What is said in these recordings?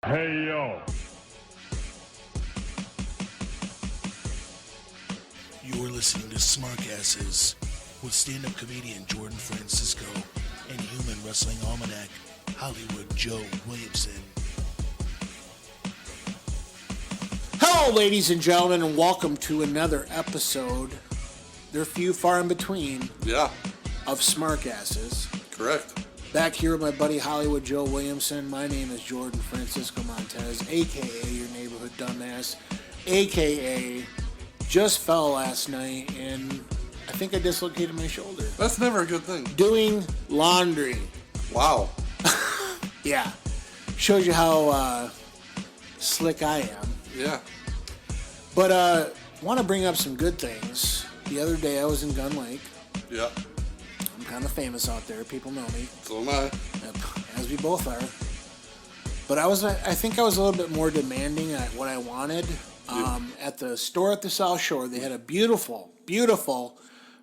Hey, yo. You're listening to Smarkasses with stand-up comedian Jordan Francisco and human wrestling almanac Hollywood Joe Williamson. Hello, ladies and gentlemen, and welcome to another episode. They're few far in between. Yeah. Of Smarkasses. Correct. Back here with my buddy Hollywood Joe Williamson. My name is Jordan Francisco Montez, a.k.a. your neighborhood dumbass, a.k.a. just fell last night, and I think I dislocated my shoulder. That's never a good thing. Doing laundry. Wow. Yeah. Shows you how slick I am. Yeah. But want to bring up some good things. The other day I was in Gun Lake. Yeah. I'm kind of famous out there. People know me. So am I. As we both are. But I think I was a little bit more demanding at what I wanted. At the store at the South Shore, they had a beautiful, beautiful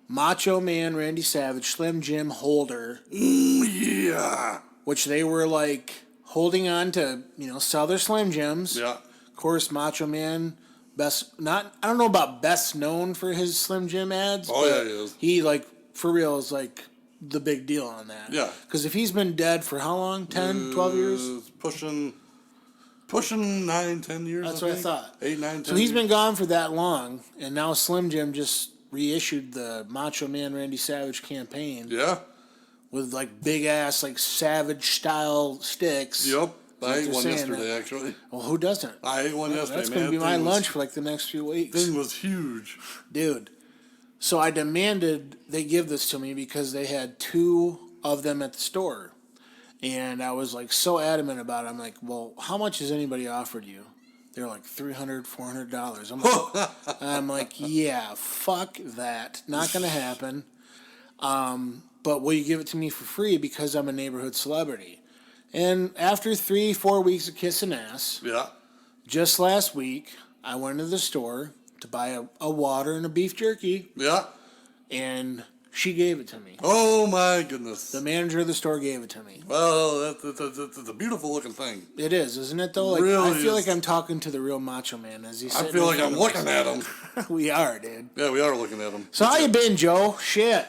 Macho Man Randy Savage Slim Jim holder. Yeah. Which they were like holding on to, sell their Slim Jims. Yeah. Of course, Macho Man, I don't know about best known for his Slim Jim ads. Oh, yeah, he is. He, for real, is the big deal on that. Yeah. Because if he's been dead for how long? 10, 12 years? Pushing 9, 10 years. That's what I thought. 8, 9, 10 So he's years. been gone for that long, and now Slim Jim just reissued the Macho Man Randy Savage campaign. Yeah. With big ass Savage style sticks. Yep. I ate they're one saying yesterday, actually. Well, who doesn't? I ate one yesterday, That's man. going to be my Thing lunch for the next few weeks. Thing was huge. Dude. So I demanded they give this to me because they had 2 of them at the store. And I was so adamant about it. I'm like, well, how much has anybody offered you? They're like $300, $400. I'm like, yeah, fuck that. Not going to happen. But will you give it to me for free because I'm a neighborhood celebrity? And after 3-4 weeks of kissing ass, Yeah. just last week, I went to the store to buy a water and a beef jerky. Yeah. And she gave it to me. Oh, my goodness. The manager of the store gave it to me. Well, that's a beautiful looking thing. It is, isn't it, though? Really I feel is. like I'm talking to the real Macho Man as he's I sitting feel in like I'm front of looking us. at him. We are, dude. Yeah, we are looking at him. So how you been, Joe? Shit.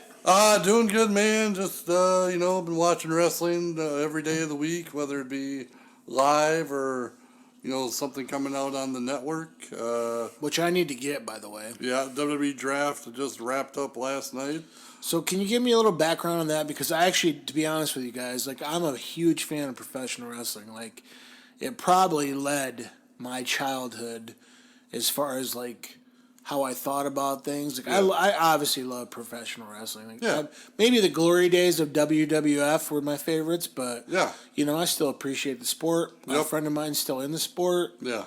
Doing good, man. Just, been watching wrestling every day of the week, whether it be live or, something coming out on the network. Which I need to get, by the way. Yeah, WWE Draft just wrapped up last night. So can you give me a little background on that? Because I actually, to be honest with you guys, I'm a huge fan of professional wrestling. It probably led my childhood as far as, how I thought about things. I obviously love professional wrestling. Maybe the glory days of WWF were my favorites, but Yeah. I still appreciate the sport. A friend of mine's still in the sport. Yeah.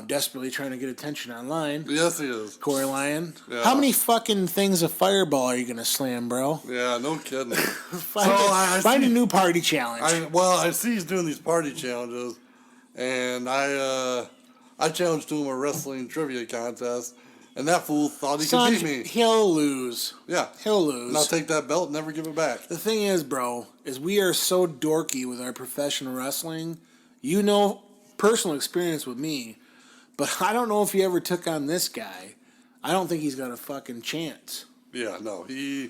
Desperately trying to get attention online. Yes, he is. Corey Lyon. Yeah. How many fucking things of Fireball are you gonna slam, bro? Yeah, no kidding. Find a new party challenge. I see he's doing these party challenges, and I challenged him a wrestling trivia contest, and that fool thought he could beat me. He'll lose. Yeah. He'll lose. And I'll take that belt and never give it back. The thing is, bro, is we are so dorky with our professional wrestling. Personal experience with me, but I don't know if he ever took on this guy. I don't think he's got a fucking chance. Yeah, no, he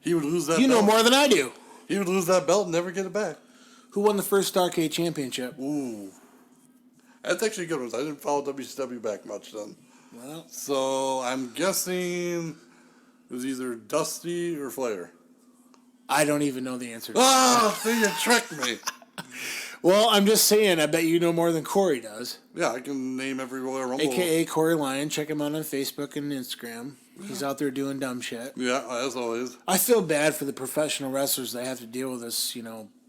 would lose that belt. You know more than I do. He would lose that belt and never get it back. Who won the first Starrcade championship? Ooh. That's actually a good one. I didn't follow WCW back much then. Well, So I'm guessing it was either Dusty or Flair. I don't even know the answer to that. Oh, see, you tricked me. Well, I'm just saying, I bet you know more than Corey does. Yeah, I can name every Royal Rumble. AKA Corey Lyon. Check him out on Facebook and Instagram. He's out there doing dumb shit. Yeah, as always. I feel bad for the professional wrestlers that have to deal with this,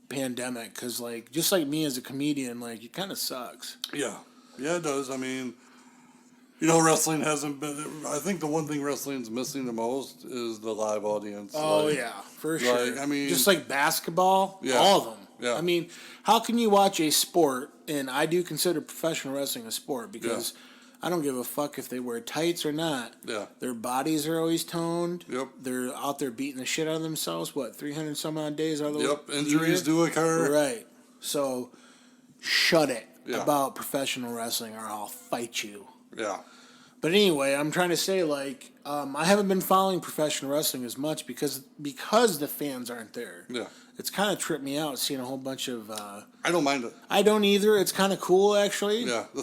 pandemic. Because, just like me as a comedian, it kind of sucks. Yeah. Yeah, it does. I mean, wrestling hasn't been... I think the one thing wrestling's missing the most is the live audience. Oh, yeah, for sure. Just like basketball, Yeah. all of them. Yeah. I mean, how can you watch a sport, and I do consider professional wrestling a sport, because I don't give a fuck if they wear tights or not. Yeah. Their bodies are always toned. Yep. They're out there beating the shit out of themselves, 300 some odd days out of the Yep, injuries do occur. Right. So, shut it. Yeah. about professional wrestling, or I'll fight you. Yeah. But anyway, I'm trying to say, like, I haven't been following professional wrestling as much because the fans aren't there. Yeah. It's kind of tripped me out seeing a whole bunch of. I don't mind it. I don't either. It's kind of cool, actually. Yeah. The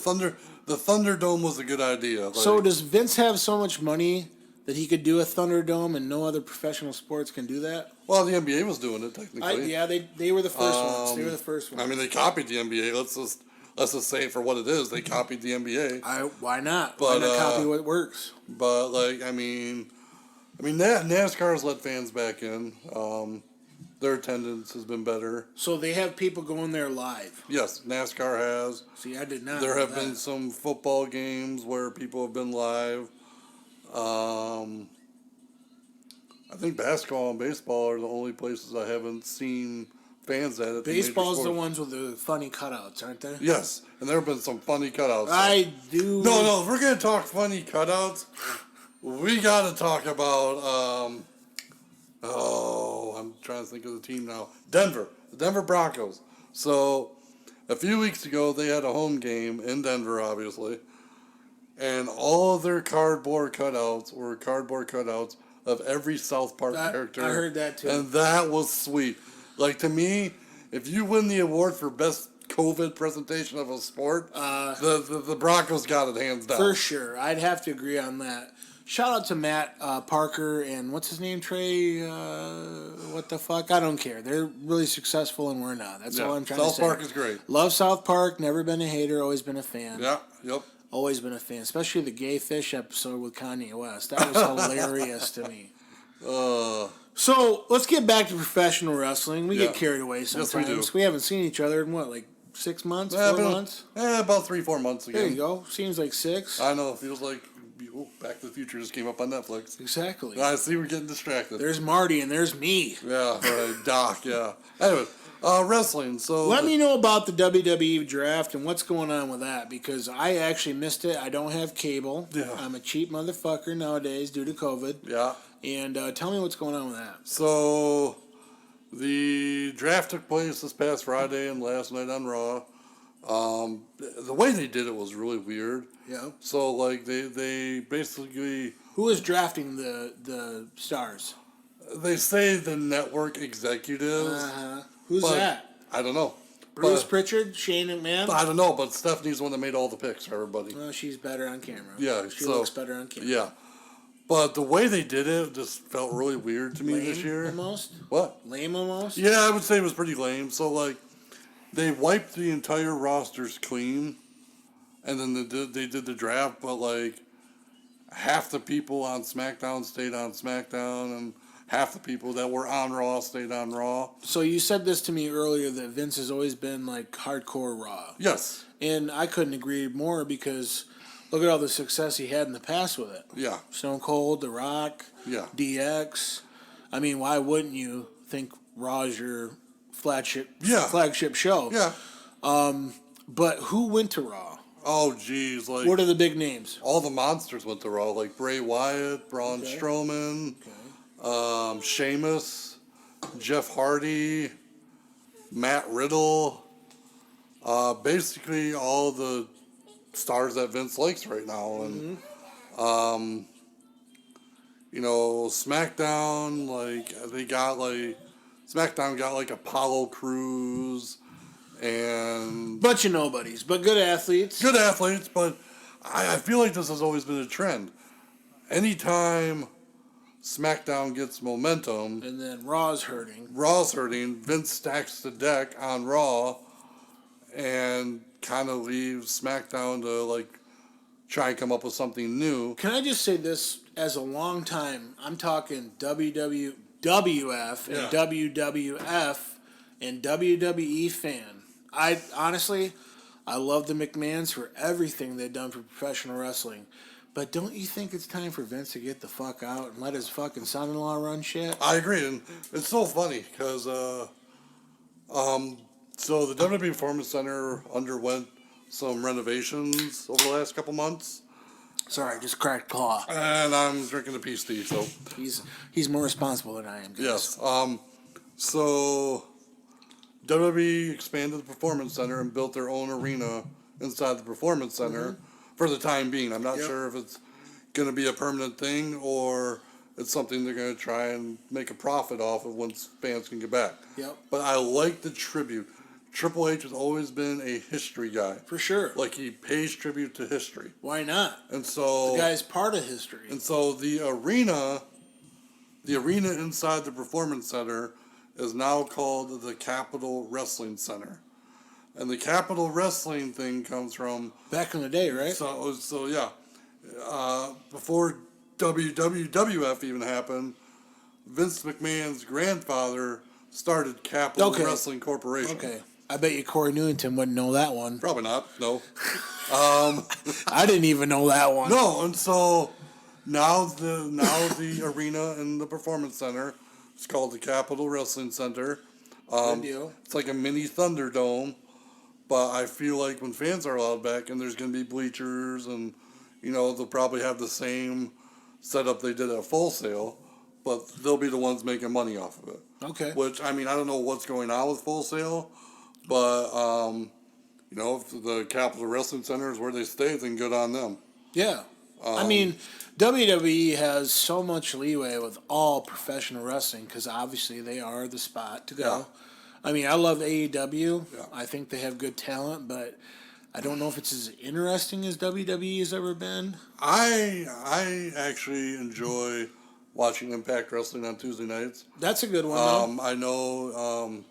Thunderdome was a good idea. Like, So does Vince have so much money that he could do a Thunderdome and no other professional sports can do that? well, the NBA was doing it technically. They were the first ones. They were the first ones. I mean, they copied the NBA. Let's just say it for what it is. They copied the NBA. Why not? But, Why not copy what works? But like, I mean, NASCAR's let fans back in. Their attendance has been better. So they have people going there live. Yes, NASCAR has. See, I did not. There know have that. been some football games where people have been live. I think basketball and baseball are the only places I haven't seen fans at. Baseball's the ones with the funny cutouts, aren't they? Yes, and there have been some funny cutouts. I do. No, if we're gonna talk funny cutouts, we gotta talk about. I'm trying to think of the team now. The Denver Broncos. So, a few weeks ago, they had a home game in Denver, obviously, and all of their cardboard cutouts were cardboard cutouts of every South Park character. I heard that too. And that was sweet. Like, to me, if you win the award for best COVID presentation of a sport, the Broncos got it hands down. For sure. I'd have to agree on that. Shout out to Matt Parker and what's his name, Trey? What the fuck? I don't care. They're really successful and we're not. That's all I'm trying to say. South Park is great. Love South Park. Never been a hater. Always been a fan. Yeah, yep. Always been a fan. Especially the gay fish episode with Kanye West. That was hilarious to me. So let's get back to professional wrestling. We get carried away sometimes. Yes, we do. We haven't seen each other in what, like 6 months, 4 months? About 3-4 months ago. There you go. Seems like 6. I know. It feels like Back to the Future just came up on Netflix. Exactly. I see we're getting distracted. There's Marty and there's me. Yeah, right. Doc, yeah. Anyway, wrestling. So Let me know about the WWE draft and what's going on with that because I actually missed it. I don't have cable. Yeah. I'm a cheap motherfucker nowadays due to COVID. Yeah. And tell me what's going on with that. So the draft took place this past Friday and last night on Raw. The way they did it was really weird. Yeah. So like they basically Who is drafting the stars? they say the network executives. Who's but that? I don't know. Bruce But- Pritchard, Shane McMahon. I don't know, but Stephanie's the one that made all the picks for everybody. Well, she's better on camera. Yeah, she so- looks better on camera. Yeah. But the way they did it just felt really weird to me Lame this year. almost. What? Lame almost. Yeah, I would say it was pretty lame. So, like, they wiped the entire rosters clean, and then they did the draft, but, like, half the people on SmackDown stayed on SmackDown, and half the people that were on Raw stayed on Raw. So you said this to me earlier that Vince has always been, like, hardcore Raw. Yes. And I couldn't agree more because look at all the success he had in the past with it. Yeah. Stone Cold, The Rock, Yeah. DX. I mean, why wouldn't you think Raw is your flagship show? Yeah. But who went to Raw? Oh, geez. Like, What are the big names? all the monsters went to Raw, like Bray Wyatt, Braun Okay. Strowman, Sheamus, Jeff Hardy, Matt Riddle, basically all the stars that Vince likes right now. And, SmackDown, SmackDown got like Apollo Crews and Bunch of nobodies, but good athletes. good athletes, but I feel like this has always been a trend. Anytime SmackDown gets momentum, And then Raw's hurting. Raw's hurting, Vince stacks the deck on Raw and kind of leaves SmackDown to, like, try and come up with something new. Can I just say this? As a long time, I'm talking WWF and Yeah. WWF and WWE fan. I love the McMahons for everything they've done for professional wrestling. But don't you think it's time for Vince to get the fuck out and let his fucking son-in-law run shit? I agree, and it's so funny because so the WWE Performance Center underwent some renovations over the last couple months, Sorry, just cracked claw. and I'm drinking a peace tea, so He's more responsible than I am. Guys. yes. So WWE expanded the Performance Center and built their own arena inside the Performance Center for the time being. I'm not sure if it's going to be a permanent thing or it's something they're going to try and make a profit off of once fans can get back. Yep. But I like the tribute. Triple H has always been a history guy. For sure. Like, he pays tribute to history. Why not? And so... The guy's part of history. And so the arena inside the Performance Center is now called the Capitol Wrestling Center. And the Capitol Wrestling thing comes from... Back in the day, right? So yeah. Before WWF even happened, Vince McMahon's grandfather started Capitol Wrestling Corporation. Okay. I bet you Corey Newington wouldn't know that one. Probably not, no. I didn't even know that one. No, and so now the arena in the Performance Center is called the Capitol Wrestling Center. Good deal. It's like a mini Thunderdome, but I feel like when fans are allowed back and there's going to be bleachers and, they'll probably have the same setup they did at Full Sail, but they'll be the ones making money off of it. Okay. Which, I don't know what's going on with Full Sail, but, if the Capitol Wrestling Center is where they stay, then good on them. Yeah. WWE has so much leeway with all professional wrestling because obviously they are the spot to go. Yeah. I love AEW. Yeah. I think they have good talent, but I don't know if it's as interesting as WWE has ever been. I actually enjoy watching Impact Wrestling on Tuesday nights. That's a good one, though. I know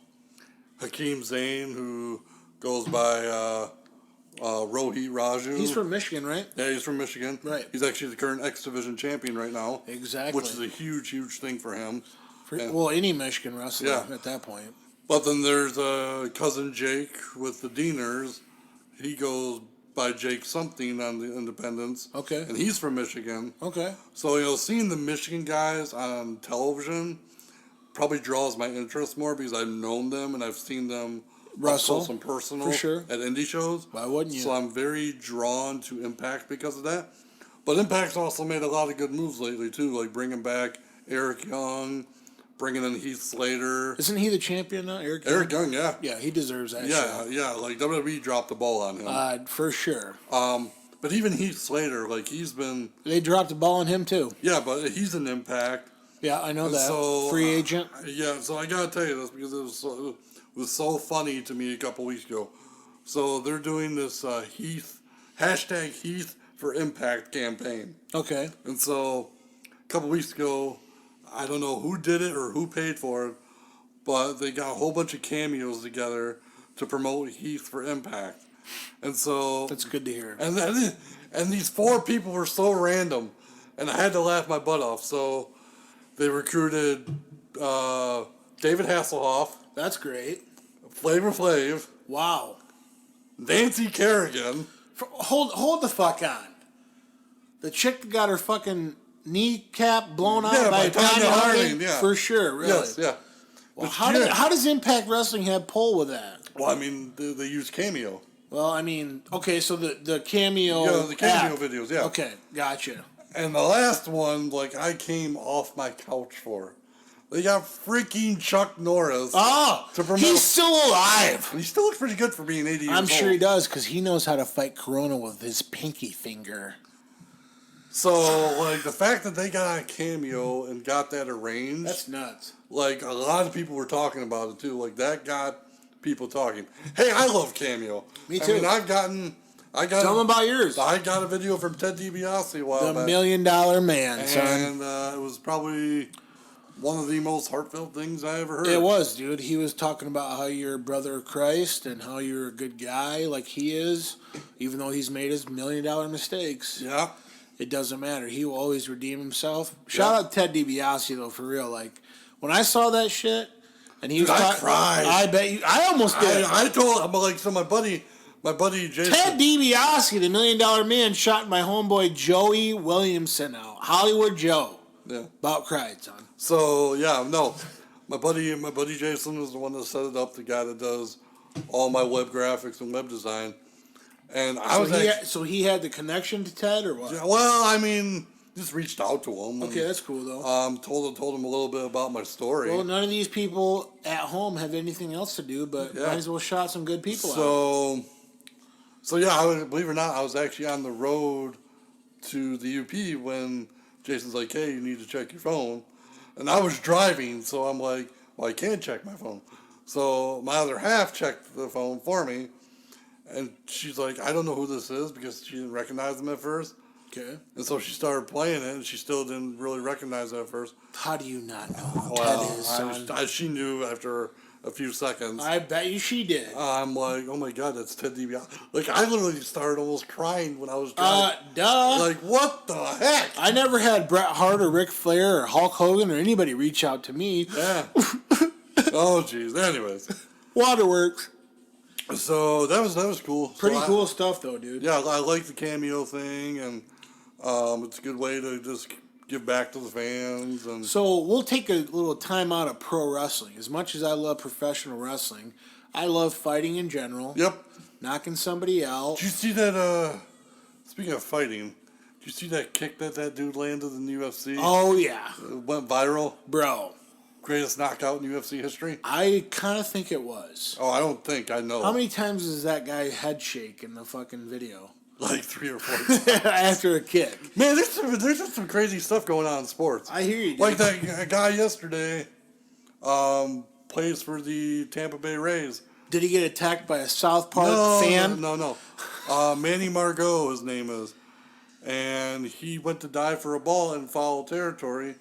Hakeem Zayn, who goes by Rohit Raju. He's from Michigan, right? Yeah, he's from Michigan. Right. He's actually the current X Division champion right now. Exactly. Which is a huge, huge thing for him. Well, any Michigan wrestler at that point. But then there's cousin Jake with the Deaners. He goes by Jake something on the Independents. Okay. And he's from Michigan. Okay. So, seeing the Michigan guys on television probably draws my interest more because I've known them and I've seen them wrestle up close and personal for sure at indie shows. Why wouldn't you? So I'm very drawn to Impact because of that. But Impact's also made a lot of good moves lately too, like bringing back Eric Young, bringing in Heath Slater. Isn't he the champion now, Eric Young? Eric Young, yeah. Yeah, he deserves that Yeah, like WWE dropped the ball on him. For sure. But even Heath Slater, like he's been... They dropped the ball on him too. Yeah, but he's an Impact. Yeah, I know And that. so, Free agent. Yeah, so I gotta tell you this because it was so funny to me a couple weeks ago. So they're doing this Heath for Impact campaign. Okay. And so a couple weeks ago, I don't know who did it or who paid for it, but they got a whole bunch of cameos together to promote Heath for Impact. And so That's good to hear. And these four people were so random, and I had to laugh my butt off. So they recruited David Hasselhoff. That's great. Flavor Flav. Wow. Nancy Kerrigan. Hold the fuck on. The chick that got her fucking kneecap blown out by Tanya Harding. Yeah. For sure, really. Yes, yeah. Well, how does Impact Wrestling have pull with that? Well, they use Cameo. Well, okay, so the cameo. Yeah, the cameo app. videos, yeah. Okay, gotcha. And the last one, I came off my couch for. They got freaking Chuck Norris. Oh, to promote. He's still alive. And he still looks pretty good for being 80 years old. I'm sure he does, because he knows how to fight Corona with his pinky finger. So, the fact that they got a cameo and got that arranged. That's nuts. A lot of people were talking about it, too. That got people talking. Hey, I love Cameo. Me too. Tell them about yours. I got a video from Ted DiBiase a while back. The $1 Million Man, son. And it was probably one of the most heartfelt things I ever heard. It was, dude. He was talking about how you're a brother of Christ and how you're a good guy like he is, even though he's made his $1 million mistakes. Yeah. It doesn't matter. He will always redeem himself. Shout out Ted DiBiase, though, for real. When I saw that shit, and he was I cried. I bet you. I almost did. I told him, so my buddy Jason. Ted DiBiase, the $1 Million Man, shot my homeboy Joey Williamson out. Hollywood Joe. Yeah. About cried, son. So, yeah, no. My buddy Jason is the one that set it up, the guy that does all my web graphics and web design. And So he had the connection to Ted, or what? Well, just reached out to him. Okay, that's cool though. Told him a little bit about my story. Well, none of these people at home have anything else to do, but might as well shout some good people out. So yeah, believe it or not, I was actually on the road to the UP when Jason's like, "Hey, you need to check your phone," and I was driving, so I'm like, "Well, I can't check my phone." So my other half checked the phone for me, and she's like, "I don't know who this is," because she didn't recognize him at first. Okay. And so she started playing it, and she still didn't really recognize it at first. How do you not know who Well, Ted is, son? she knew after a few seconds. I bet you she did. I'm like, oh my god, that's Ted DiBiase. Like, I literally started almost crying when I was driving. Duh. Like, what the heck? I never had Bret Hart or Ric Flair or Hulk Hogan or anybody reach out to me. Yeah. Oh, jeez. Anyways. Waterworks. So, that was cool. Pretty cool stuff, though, dude. Yeah, I like the cameo thing, and it's a good way to just give back to the fans. And So we'll take a little time out of pro wrestling. As much as I love professional wrestling, I love fighting in general. Yep. Knocking somebody out. Did you see that, speaking of fighting, did you see that kick that dude landed in the UFC? Oh, yeah. It went viral. Bro. Greatest knockout in UFC history? I kind of think it was. Oh, I don't think. I know. How many times does that guy head shake in the fucking video? Like 3 or 4 times. After a kick. Man, there's just some crazy stuff going on in sports. I hear you, dude. Like that guy yesterday plays for the Tampa Bay Rays. Did he get attacked by a South Park fan? No. Manny Margot, his name is. And he went to dive for a ball in foul territory,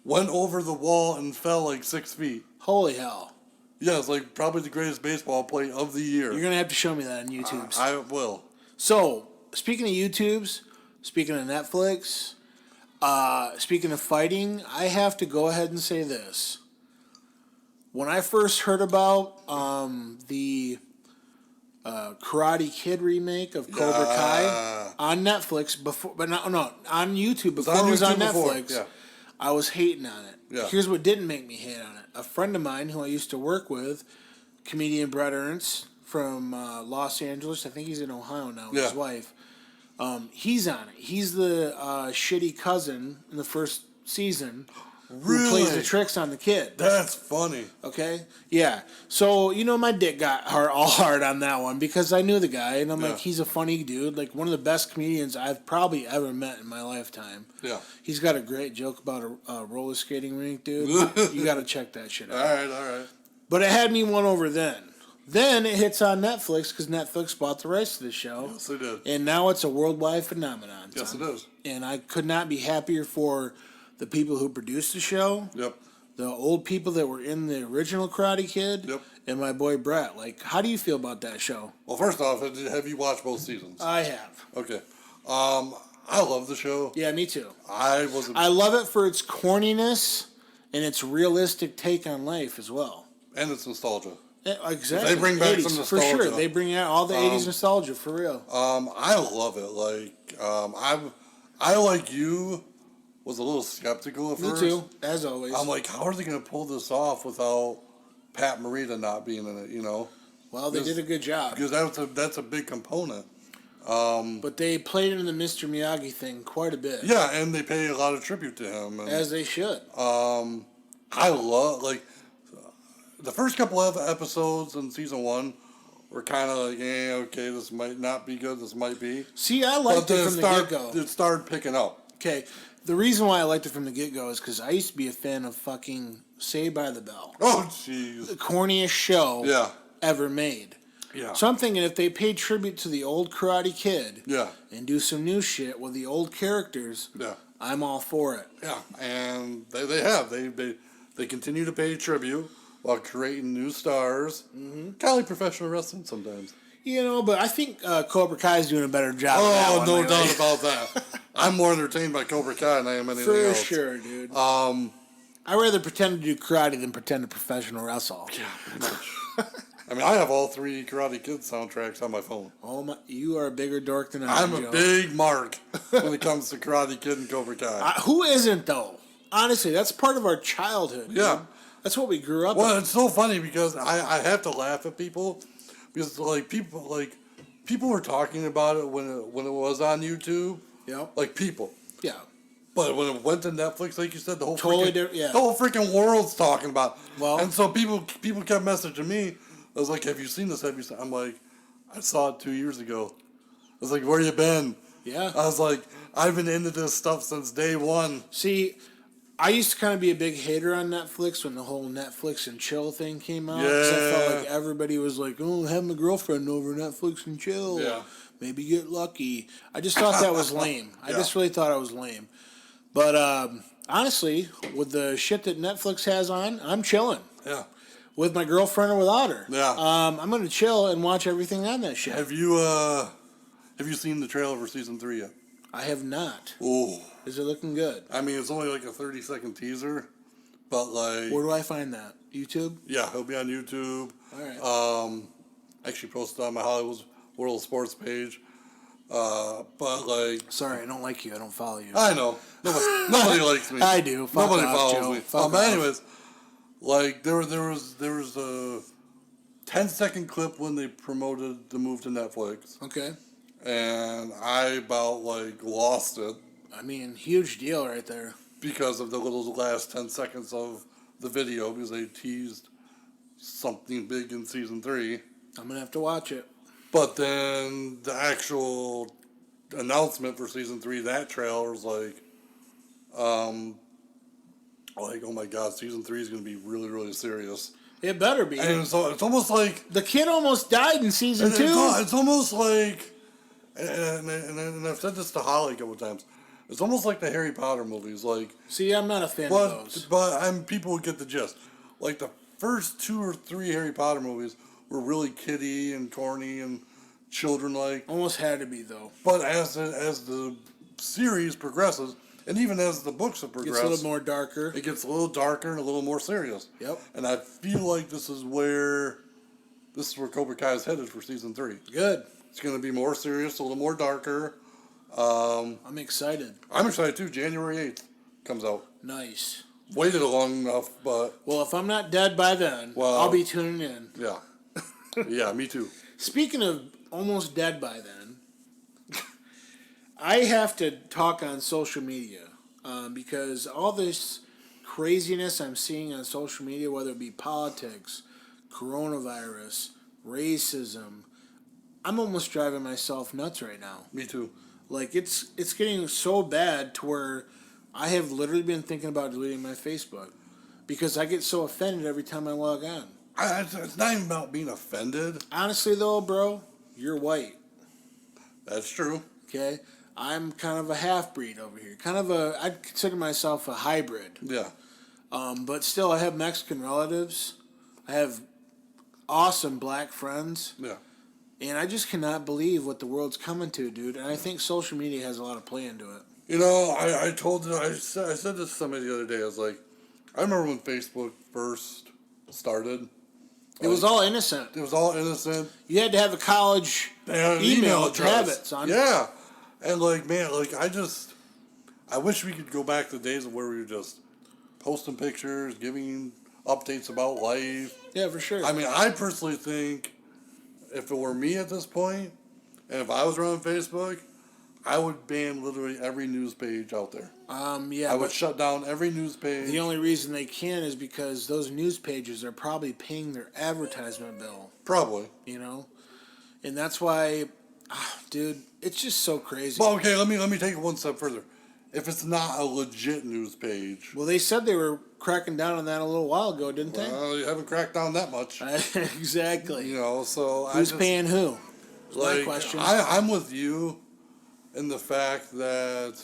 went over the wall and fell like 6 feet. Holy hell. Yeah, it's like probably the greatest baseball play of the year. You're going to have to show me that on YouTube. I will. So, speaking of YouTubes, speaking of Netflix, speaking of fighting, I have to go ahead and say this. When I first heard about the Karate Kid remake of Cobra Kai on Netflix, on YouTube before it was on Netflix, yeah. I was hating on it. Yeah. Here's what didn't make me hate on it. A friend of mine who I used to work with, comedian Brett Ernst from Los Angeles, I think he's in Ohio now with his wife, he's on it. He's the shitty cousin in the first season who plays the tricks on the kid. That's funny. Okay? Yeah. So, my dick got all hard on that one because I knew the guy, and I'm like, he's a funny dude. Like, one of the best comedians I've probably ever met in my lifetime. Yeah. He's got a great joke about a roller skating rink, dude. You got to check that shit out. All right. But it had me won over then. Then it hits on Netflix because Netflix bought the rights to the show. Yes, they did. And now it's a worldwide phenomenon. Yes, it is. And I could not be happier for the people who produced the show. Yep. The old people that were in the original Karate Kid. Yep. And my boy Brett. Like, how do you feel about that show? Well, first off, have you watched both seasons? I have. Okay. I love the show. Yeah, me too. I love it for its corniness and its realistic take on life as well. And its nostalgia. Exactly. They bring back 80s, some nostalgia. For sure. They bring out all the 80s nostalgia, for real. I love it. Like, I like you, was a little skeptical at first. Me too, as always. I'm like, how are they going to pull this off without Pat Morita not being in it, Well, they did a good job. Because that's a big component. But they played into the Mr. Miyagi thing quite a bit. Yeah, and they pay a lot of tribute to him. And, as they should. I love, like, the first couple of episodes in season 1 were kind of like, okay, this might not be good, this might be. See, I liked it from the get-go. It started picking up. Okay, the reason why I liked it from the get-go is because I used to be a fan of fucking Saved by the Bell. Oh, jeez. The corniest show ever made. Yeah. So I'm thinking if they paid tribute to the old Karate Kid and do some new shit with the old characters, I'm all for it. Yeah, and they have. They continue to pay tribute while creating new stars. Mm-hmm. Kind of like professional wrestling sometimes. But I think Cobra Kai is doing a better job. Oh, no doubt about that. I'm more entertained by Cobra Kai than I am anything else. For sure, dude. I'd rather pretend to do karate than pretend to professional wrestle. Yeah, pretty much. I mean, I have all 3 Karate Kid soundtracks on my phone. Oh my! You are a bigger dork than I am. I'm a big mark when it comes to Karate Kid and Cobra Kai. Who isn't though? Honestly, that's part of our childhood. Yeah, dude. That's what we grew up. Well, it's so funny because I have to laugh at people because people were talking about it when it was on YouTube. Yeah. Like people. Yeah. But when it went to Netflix, like you said, the whole yeah. the whole freaking world's talking about. Well, and so people kept messaging me. I was like, "Have you seen this? Have you seen?" I'm like, "I saw it 2 years ago." I was like, "Where you been?" Yeah. I was like, "I've been into this stuff since day one." See, I used to kind of be a big hater on Netflix when the whole Netflix and chill thing came out. 'Cause I felt like everybody was like, "Oh, have my girlfriend over Netflix and chill. Yeah. Maybe get lucky." I just thought that was lame. I just really thought it was lame. But honestly, with the shit that Netflix has on, I'm chilling. Yeah. With my girlfriend or without her. Yeah. I'm going to chill and watch everything on that shit. Have you seen the trailer for season 3 yet? I have not. Oh. Is it looking good? I mean, it's only like a 30-second teaser, but like. Where do I find that? YouTube? Yeah, he'll be on YouTube. All right. Actually posted on my Hollywood World of Sports page. But like. Sorry, I don't like you. I don't follow you. I know. Nobody likes me. I do. Fuck Nobody off, follows Joe. me. Fuck But off. anyways, like there was a 10-second clip when they promoted the move to Netflix, Okay. and I about like lost it I mean, huge deal right there. because of the last 10 seconds of the video because they teased something big in season 3. I'm gonna have to watch it. But then the actual announcement for season 3, that trailer was like, oh my god, season 3 is going to be really, really serious. It better be. And so it's almost like The kid almost died in season 2. it's almost like, and I've said this to Holly a couple of times. It's almost like the Harry Potter movies, like. See, I'm not a fan of those. But people would get the gist. Like the first 2 or 3 Harry Potter movies were really kiddie and corny and children-like. Almost had to be though. But as the series progresses, and even as the books have progressed, Gets a little more darker. it gets a little darker and a little more serious. Yep. And I feel like this is where Cobra Kai is headed for season 3. Good. It's going to be more serious, a little more darker. I'm excited. I'm excited too. January 8th comes out. Nice. Waited long enough, but Well, if I'm not dead by then, Well- I'll be tuning in. yeah. Yeah, me too. Speaking of almost dead by then, I have to talk on social media because all this craziness I'm seeing on social media, whether it be politics, coronavirus, racism, I'm almost driving myself nuts right now. Me too. Like it's getting so bad to where I have literally been thinking about deleting my Facebook because I get so offended every time I log on. It's not even about being offended. Honestly, though, bro, you're white. That's true. Okay, I'm kind of a half breed over here. I'd consider myself a hybrid. Yeah. But still, I have Mexican relatives. I have awesome black friends. Yeah. And I just cannot believe what the world's coming to, dude. And I think social media has a lot of play into it. You know, I said this to somebody the other day. I was like, I remember when Facebook first started. It was all innocent. It was all innocent. You had to have a college email to have it, son. Yeah. And like, man, like I wish we could go back to the days of where we were just posting pictures, giving updates about life. Yeah, for sure. I mean, I personally think if it were me at this point, and if I was running Facebook, I would ban literally every news page out there. Yeah. I would shut down every news page. The only reason they can is because those news pages are probably paying their advertisement bill. Probably. You know? And that's why, dude, it's just so crazy. Well, okay, let me take it one step further. If it's not a legit news page. Well, they said they were cracking down on that a little while ago, didn't they? Well, you haven't cracked down that much. Exactly. You know, so Who's paying who? That's like, my question. I'm with you in the fact that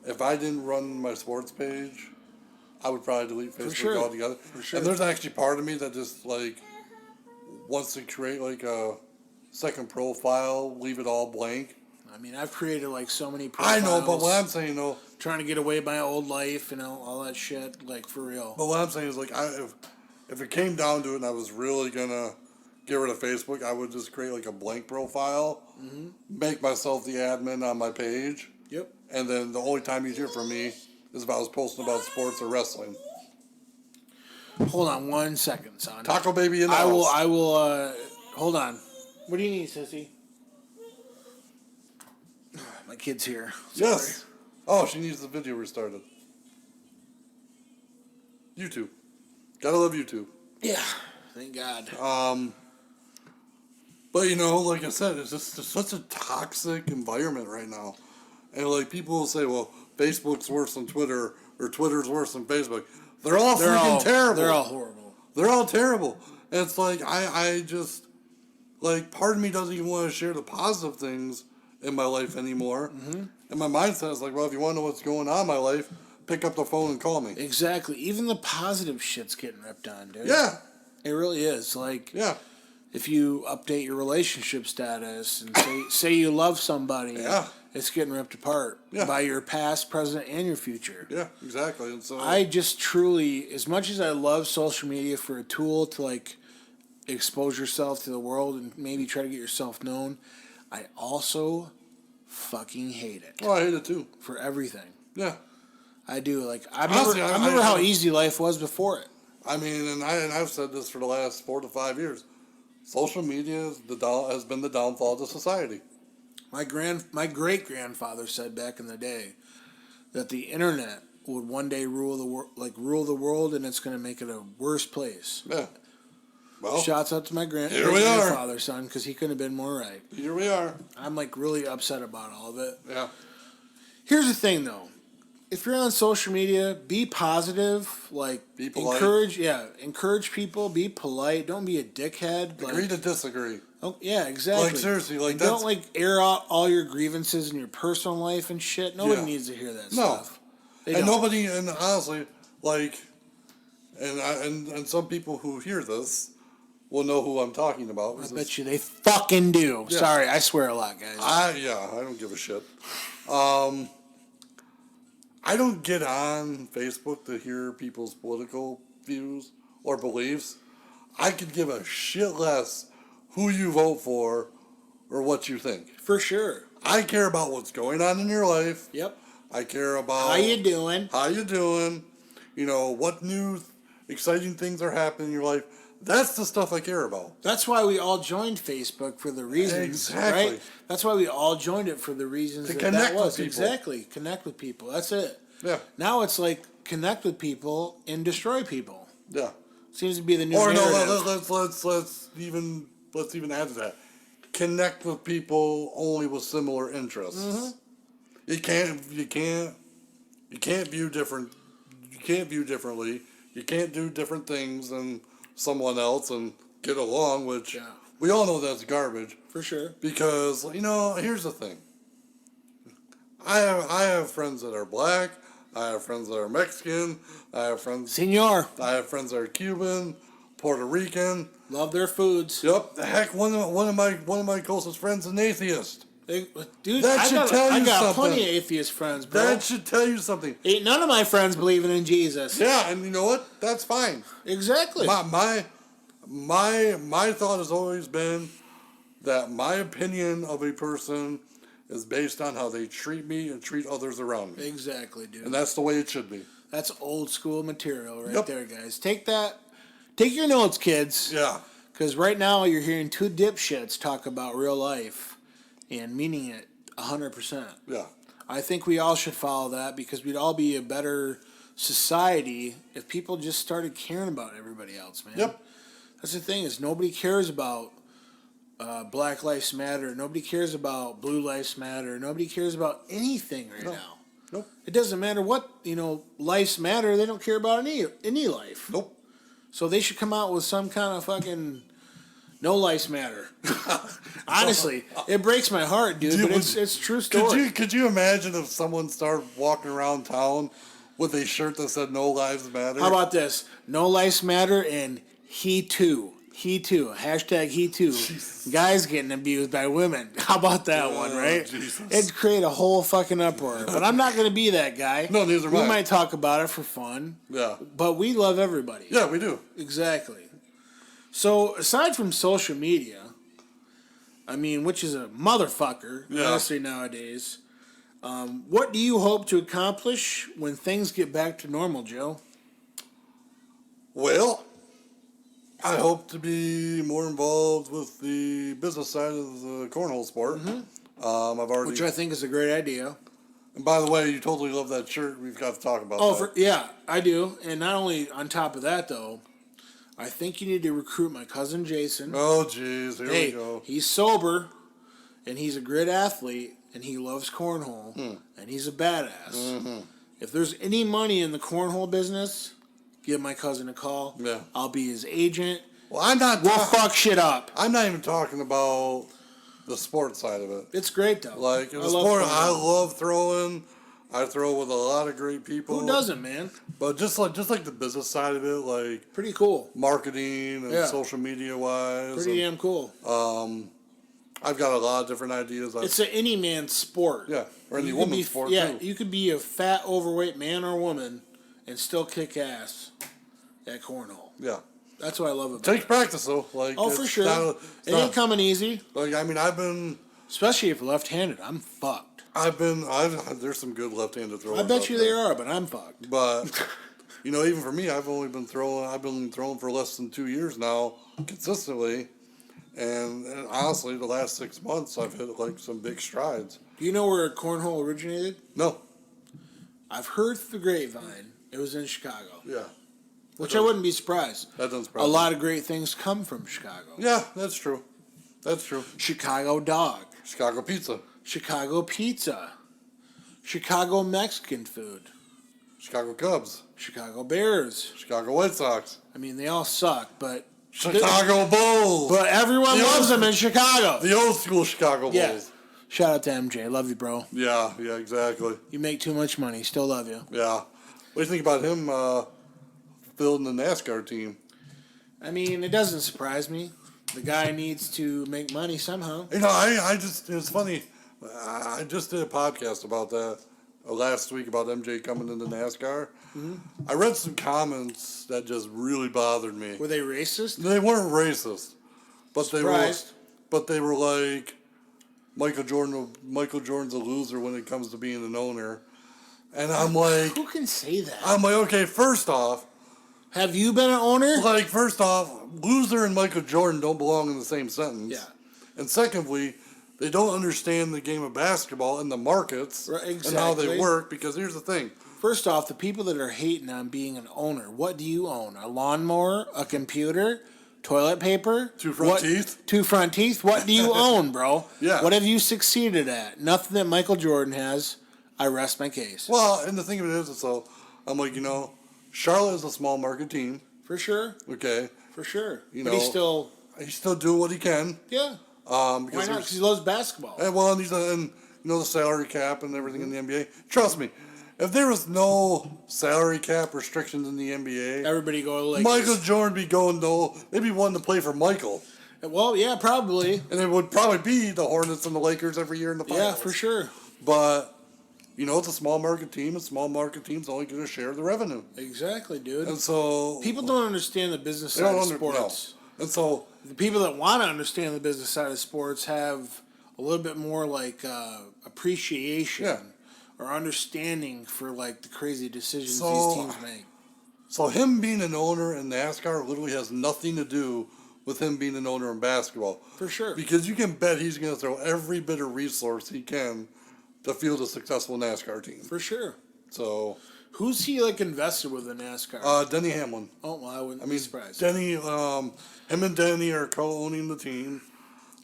if I didn't run my sports page, I would probably delete Facebook altogether. For sure. And there's actually part of me that just like wants to create like a second profile, leave it all blank. I mean, I've created like so many profiles. I know, but what I'm saying though, trying to get away my old life and all that shit, like for real. but what I'm saying is like if it came down to it and I was really gonna get rid of Facebook, I would just create like a blank profile, make myself the admin on my page. Yep. And then the only time you'd hear from me is if I was posting about sports or wrestling. Hold on 1 second, son. Taco Baby in the house. I will, hold on. What do you need, sissy? My kid's here. Sorry. Yes. Oh, she needs the video restarted. YouTube. Gotta love YouTube. Yeah, thank God. But, you know, like I said, it's just such a toxic environment right now. And, like, people will say, well, Facebook's worse than Twitter, or Twitter's worse than Facebook. They're all terrible. They're all horrible. They're all terrible. And it's like, I just, like, part of me doesn't even want to share the positive things in my life anymore. Mm-hmm. And my mindset is like, well, if you want to know what's going on in my life, pick up the phone and call me. Exactly. Even the positive shit's getting ripped on, dude. Yeah. It really is. Like, yeah. If you update your relationship status and say you love somebody, yeah. It's getting ripped apart by your past, present, and your future. Yeah, exactly. And so I just truly, as much as I love social media for a tool to, like, expose yourself to the world and maybe try to get yourself known, I also fucking hate it. Oh, I hate it too. For everything. Yeah. I do. Like, I remember how easy life was before it. I mean, and I've said this for the last 4 to 5 years. Social media has been the downfall to society. My great grandfather said back in the day that the internet would one day rule the world, and it's going to make it a worse place. Yeah. Well, shouts out to my grandfather, son, because he couldn't have been more right. Here we are. I'm, like, really upset about all of it. Yeah. Here's the thing, though. If you're on social media, be positive. Like, be polite. Encourage people. Be polite. Don't be a dickhead. Agree to disagree. Oh, yeah, exactly. Like, seriously, like, don't, like, air out all your grievances in your personal life and shit. Nobody needs to hear that stuff. And nobody, and honestly, like, and some people who hear this will know who I'm talking about. I bet you they fucking do. Yeah. Sorry, I swear a lot, guys. I don't give a shit. I don't get on Facebook to hear people's political views or beliefs. I could give a shit less who you vote for or what you think. For sure. I care about what's going on in your life. Yep. I care about how you doing. You know, what new exciting things are happening in your life. That's the stuff I care about. That's why we all joined Facebook, for the reasons, exactly. Right? That's why we all joined it, for the reasons to that connect was. With people. Exactly. Connect with people. That's it. Yeah. Now it's like connect with people and destroy people. Yeah. Seems to be the new narrative. Let's even add to that. Connect with people only with similar interests. Mm-hmm. You can't view differently. You can't do different things than someone else and get along, which we all know that's garbage. For sure. Because, you know, here's the thing. I have friends that are black. I have friends that are Mexican. I have friends that are Cuban, Puerto Rican. Love their foods. Yep. The heck, one of my closest friends is an atheist. Dude, I got plenty of atheist friends, bro. That should tell you something. None of my friends believe in Jesus. Yeah, and you know what? That's fine. Exactly. My thought has always been that my opinion of a person is based on how they treat me and treat others around me. Exactly, dude. And that's the way it should be. That's old school material right there, guys. Take your notes, kids. Yeah. Because right now you're hearing two dipshits talk about real life and meaning it 100%. Yeah. I think we all should follow that, because we'd all be a better society if people just started caring about everybody else, man. Yep. That's the thing, is nobody cares about Black Lives Matter. Nobody cares about Blue Lives Matter. Nobody cares about anything now. Nope. It doesn't matter what, lives matter. They don't care about any life. Nope. So they should come out with some kind of fucking no lives matter. Honestly, it breaks my heart, dude, but it's true story. Could you imagine if someone started walking around town with a shirt that said "No Lives Matter"? How about this? No lives matter, and he too. Hashtag he too. Jesus. Guys getting abused by women. How about that one, right? Jesus. It'd create a whole fucking uproar. But I'm not going to be that guy. No, neither am I. We might talk about it for fun. Yeah. But we love everybody. Yeah, we do. Exactly. So, aside from social media, which is a motherfucker, honestly, nowadays, what do you hope to accomplish when things get back to normal, Joe? Well, I hope to be more involved with the business side of the cornhole sport. Mm-hmm. Which I think is a great idea. And by the way, you totally love that shirt. We've got to talk about that. Yeah, I do. And not only on top of that, though, I think you need to recruit my cousin Jason. Oh, jeez. Here we Hey, go. he's sober, and he's a great athlete, and he loves cornhole, and he's a badass. Mm-hmm. If there's any money in the cornhole business, give my cousin a call. Yeah. I'll be his agent. Well, I'm not. We'll fuck shit up. I'm not even talking about the sports side of it. It's great, though. Like, in I the love sport, cornhole. I love throwing. I throw with a lot of great people. Who doesn't, man? But just like the business side of it, like Pretty cool. marketing and Yeah. social media wise. Pretty damn cool. I've got a lot of different ideas. It's an any man sport. Yeah, or any You could woman's be- sport Yeah, too. you could be a fat, overweight man or woman and still kick ass at cornhole. Yeah, That's what I love about takes it. practice though. Like, Oh, for it's sure. not- it's It not- ain't coming easy, Like, I mean, especially if you're left-handed. I'm fucked. there's some good left-handed throwers. I bet out you there. they are, but I'm fucked. But even for me, I've been throwing for less than 2 years now, consistently. And honestly, the last 6 months, I've hit like some big strides. Do you know where cornhole originated? No, I've heard through the grapevine it was in Chicago, yeah, which I wouldn't be surprised. that doesn't A surprise me. lot of great things come from Chicago. Yeah, that's true. That's true. Chicago dog, Chicago pizza, Chicago pizza, Chicago Mexican food, Chicago Cubs, Chicago Bears. Chicago White Sox, I mean, they all suck, but Chicago Bulls, but everyone The loves old- them in Chicago. the old school Chicago Bulls. Yeah. Shout out to MJ. Love you, bro. Yeah, exactly. You make too much money. Still love you. Yeah. What do you think about him building the NASCAR team? I mean, it doesn't surprise me. The guy needs to make money somehow. It's funny. I just did a podcast about that last week about MJ coming into NASCAR. Mm-hmm. I read some comments that just really bothered me. Were they racist? They weren't racist, but Surprised. they were like, Michael Jordan's a loser when it comes to being an owner. And I'm like, Who can say that? okay, first off, Have you been an owner? loser and Michael Jordan don't belong in the same sentence. Yeah. And secondly, they don't understand the game of basketball and the markets Right, and how they exactly. work, because here's the thing. First off, the people that are hating on being an owner, what do you own? A lawnmower? A computer? Toilet paper? Two front teeth? Two front teeth? What do you own, bro? Yeah. What have you succeeded at? Nothing that Michael Jordan has. I rest my case. Well, and the thing of it is, so I'm like, Charlotte is a small market team, For sure. okay? For sure. You But he's know, He's still doing what he can. yeah. Because Why not? there's- Because he loves basketball. and the salary cap and everything in the NBA. Trust me, if there was no salary cap restrictions in the NBA, Everybody go to Lakers. Michael Jordan be going they'd be wanting to play for Michael, Well, yeah, probably. and it would probably be the Hornets and the Lakers every year in the finals. Yeah, for sure. But it's a small market team, and small market teams only get a share of the revenue, Exactly, dude. and so People don't understand the business they side don't of under- sports. no. And so The people that want to understand the business side of sports have a little bit more like appreciation Yeah. or understanding for like the crazy decisions So- these teams make. So him being an owner in NASCAR literally has nothing to do with him being an owner in basketball. For sure. Because you can bet he's going to throw every bit of resource he can to field a successful NASCAR team. For sure. So, Who's he like invested with in NASCAR? Denny Hamlin. Oh, well, I wouldn't be surprised. Denny, him and Denny are co-owning the team.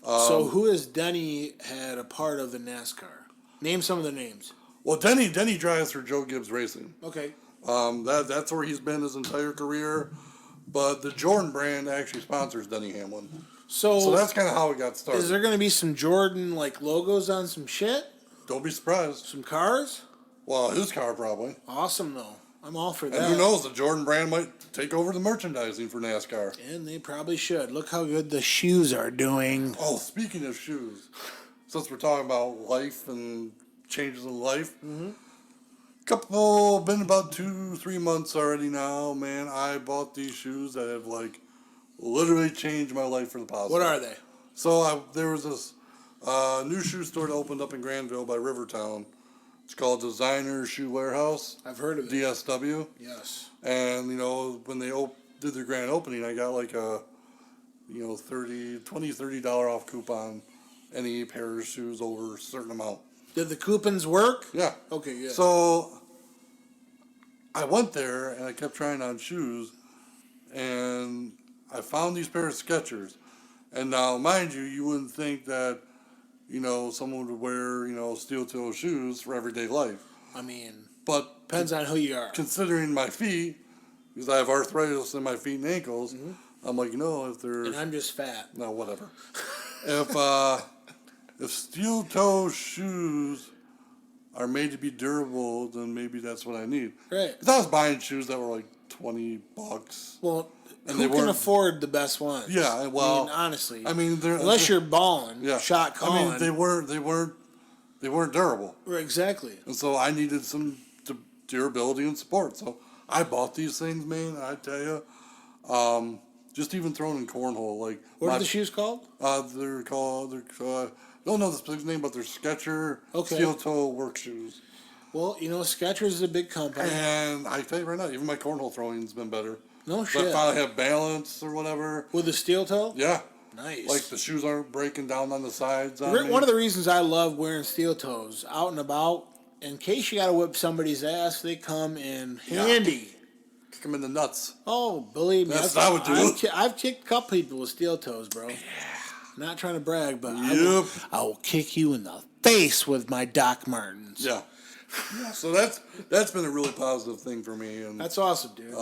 So who has Denny had a part of the NASCAR? Name some of the names. Well, Denny drives for Joe Gibbs Racing. Okay. That's where he's been his entire career. But the Jordan brand actually sponsors Denny Hamlin. So that's kind of how it got started. Is there going to be some Jordan like logos on some shit? Don't be surprised. Some cars? Well, his car probably. Awesome though. I'm all for that. And who knows, the Jordan brand might take over the merchandising for NASCAR. And they probably should. Look how good the shoes are doing. Oh, speaking of shoes, since we're talking about life and changes in life, been about 2-3 months already now, man. I bought these shoes that have literally changed my life for the positive. What are they? So there was this new shoe store that opened up in Granville by Rivertown. It's called Designer Shoe Warehouse, I've heard of it. DSW. Yes. And when they did their grand opening, I got like a $30 off coupon any pair of shoes over a certain amount. Did the coupons work? Yeah. Okay, good. So I went there and I kept trying on shoes, and I found these pair of Skechers. And now, mind you, you wouldn't think that, someone would wear, steel-toe shoes for everyday life. I mean, But depends on who you are. considering my feet, because I have arthritis in my feet and ankles, I'm like, if they're... And I'm just fat. No, whatever. If steel-toe shoes are made to be durable, then maybe that's what I need. Right. Because I was buying shoes that were like $20. Well, And who they can weren't- afford the best ones? Yeah, well, I mean, honestly. unless you're balling, yeah. shot calling. they weren't durable, Exactly. and so I needed some durability and support. So I bought these things, man. I tell you, just even throwing in cornhole, like What are the shoes called? They're called. I don't know the specific name, but they're Skechers steel toe work shoes. Well, Skechers is a big company. And I tell you right now, even my cornhole throwing's been better. No So I shit. finally have balance or whatever. With the steel toe? Yeah. Nice. Like the shoes aren't breaking down on the sides. One of the reasons I love wearing steel toes out and about, in case you got to whip somebody's ass, they come in handy. Kick them in the nuts. Oh, believe me. That's what I would do. I've kicked a couple people with steel toes, bro. Yeah. Not trying to brag, but I will kick you in the face with my Doc Martens. Yeah. So that's been a really positive thing for me, and That's awesome, dude.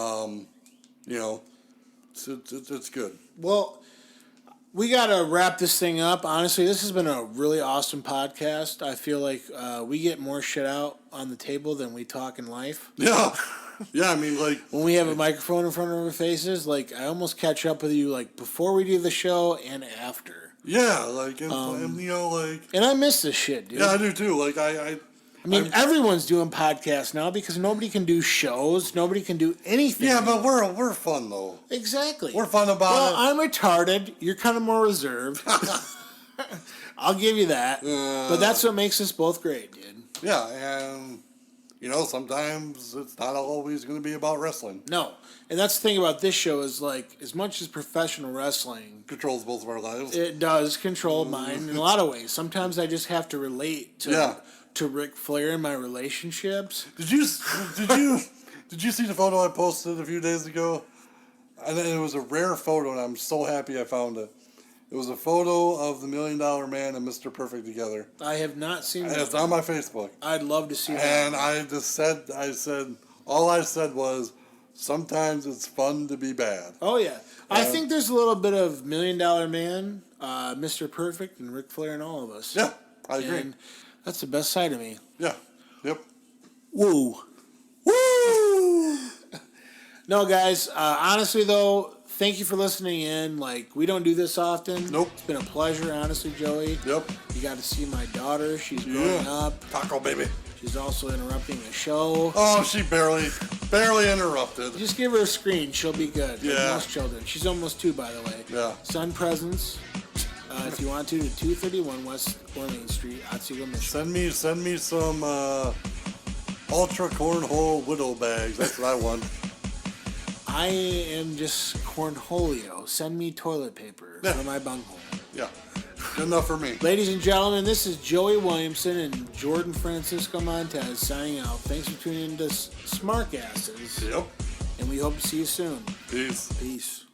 it's good. Well, we got to wrap this thing up. Honestly, this has been a really awesome podcast. I feel like we get more shit out on the table than we talk in life. Yeah. Yeah, I mean, like... When we have a microphone in front of our faces, like, I almost catch up with you, like, before we do the show and after. Yeah, like, and like... And I miss this shit, dude. Yeah, I do, too. Like, I mean, everyone's doing podcasts now because nobody can do shows. Nobody can do anything. Yeah, but we're fun, though. Exactly. We're fun about it. Well, I'm retarded. You're kind of more reserved. I'll give you that. But that's what makes us both great, dude. Yeah, and... sometimes it's not always going to be about wrestling. No. And that's the thing about this show is, like, as much as professional wrestling... Controls both of our lives. It does control mine in a lot of ways. Sometimes I just have to relate to Ric Flair in my relationships. Did you see the photo I posted a few days ago? And it was a rare photo, and I'm so happy I found it. It was a photo of the $1 Million Man and Mr. Perfect together. I have not seen that. It's on my Facebook. I'd love to see that. And all I said was, sometimes it's fun to be bad. Oh, yeah. I think there's a little bit of $1 Million Man, Mr. Perfect, and Ric Flair in all of us. Yeah, I agree. And that's the best side of me. Yeah, yep. Woo. Woo! No, guys, honestly, though, thank you for listening in. Like, we don't do this often. Nope. It's been a pleasure, honestly, Joey. Yep. You got to see my daughter. She's growing up. Taco baby. She's also interrupting the show. Oh, she barely interrupted. Just give her a screen. She'll be good. Yeah. Like most children. She's almost 2, by the way. Yeah. Sun Presents. If you want to 231 West Orleans Street, Otsego, Michigan. Send me some ultra cornhole widow bags. That's what I want. I am just cornholio. Send me toilet paper for my bunghole. Yeah. Good enough for me. Ladies and gentlemen, this is Joey Williamson and Jordan Francisco Montez signing out. Thanks for tuning in to Smarkasses. Yep. And we hope to see you soon. Peace. Peace.